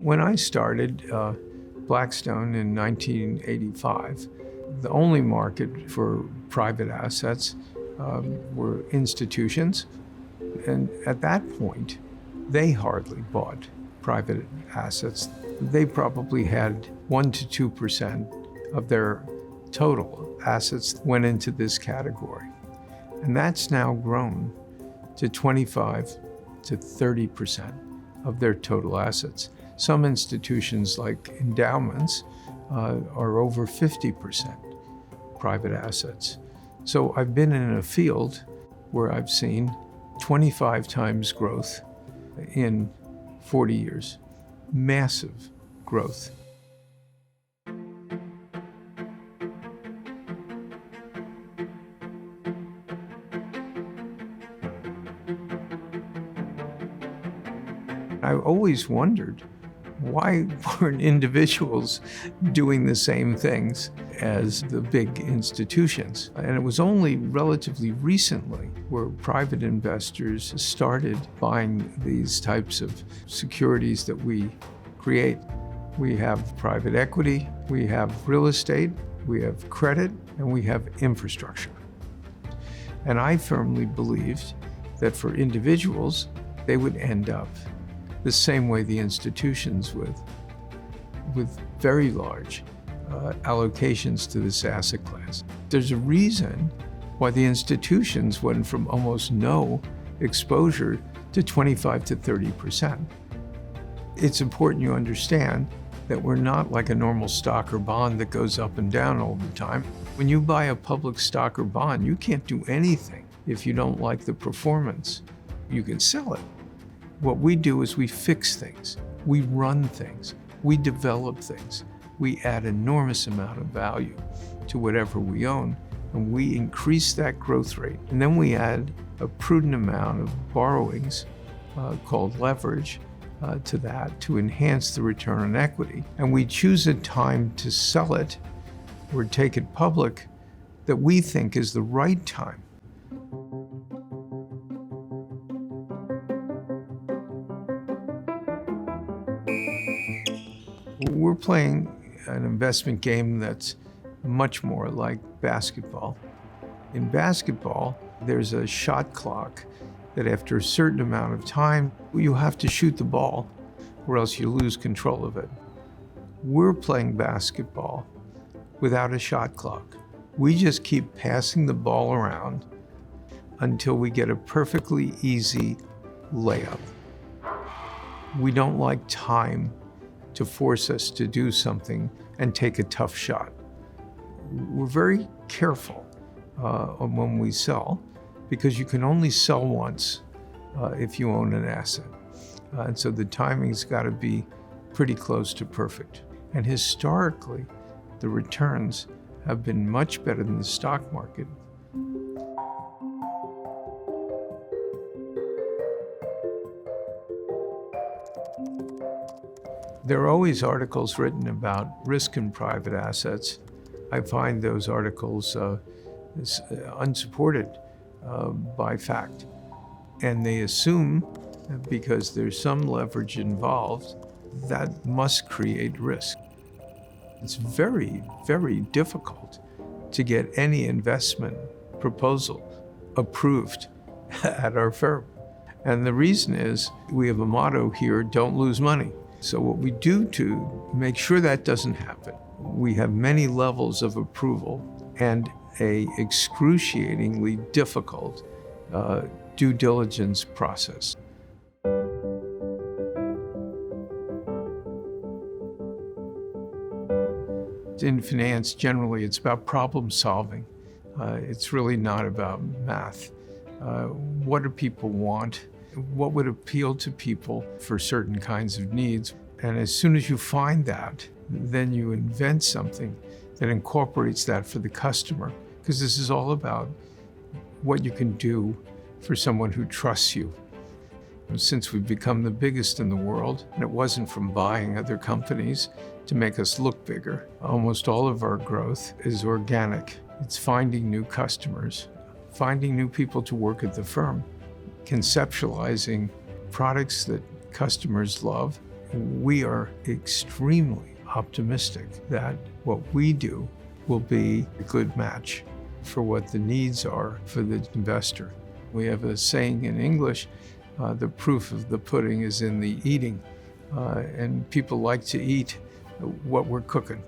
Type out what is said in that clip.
When I started Blackstone in 1985, the only market for private assets were institutions. And at that point, they hardly bought private assets. They probably had 1% to 2% of their total assets went into this category. And that's now grown to 25 to 30% of their total assets. Some institutions like endowments are over 50% private assets. So I've been in a field where I've seen 25 times growth in 40 years. Massive growth. I always wondered, why weren't individuals doing the same things as the big institutions? And it was only relatively recently where private investors started buying these types of securities that we create. We have private equity, we have real estate, we have credit, and we have infrastructure. And I firmly believed that for individuals, they would end up the same way the institutions would, with very large allocations to this asset class. There's a reason why the institutions went from almost no exposure to 25 to 30%. It's important you understand that we're not like a normal stock or bond that goes up and down all the time. When you buy a public stock or bond, you can't do anything if you don't like the performance. You can sell it. What we do is we fix things, we run things, we develop things, we add enormous amount of value to whatever we own, and we increase that growth rate. And then we add a prudent amount of borrowings called leverage to that to enhance the return on equity. And we choose a time to sell it or take it public that we think is the right time. We're playing an investment game that's much more like basketball. In basketball, there's a shot clock that after a certain amount of time, you have to shoot the ball or else you lose control of it. We're playing basketball without a shot clock. We just keep passing the ball around until we get a perfectly easy layup. We don't like time to force us to do something and take a tough shot. We're very careful when we sell because you can only sell once if you own an asset. And so the timing's got to be pretty close to perfect. And historically, the returns have been much better than the stock market. There are always articles written about risk in private assets. I find those articles unsupported by fact. And they assume that because there's some leverage involved, that must create risk. It's very, very difficult to get any investment proposal approved at our firm. And the reason is we have a motto here, don't lose money. So what we do to make sure that doesn't happen, we have many levels of approval and a excruciatingly difficult due diligence process. In finance, generally, it's about problem solving. It's really not about math. What do people want? What would appeal to people for certain kinds of needs? And as soon as you find that, then you invent something that incorporates that for the customer. Because this is all about what you can do for someone who trusts you. Since we've become the biggest in the world, and it wasn't from buying other companies to make us look bigger, almost all of our growth is organic. It's finding new customers, finding new people to work at the firm, conceptualizing products that customers love, we are extremely optimistic that what we do will be a good match for what the needs are for the investor. We have a saying in English, the proof of the pudding is in the eating, and people like to eat what we're cooking.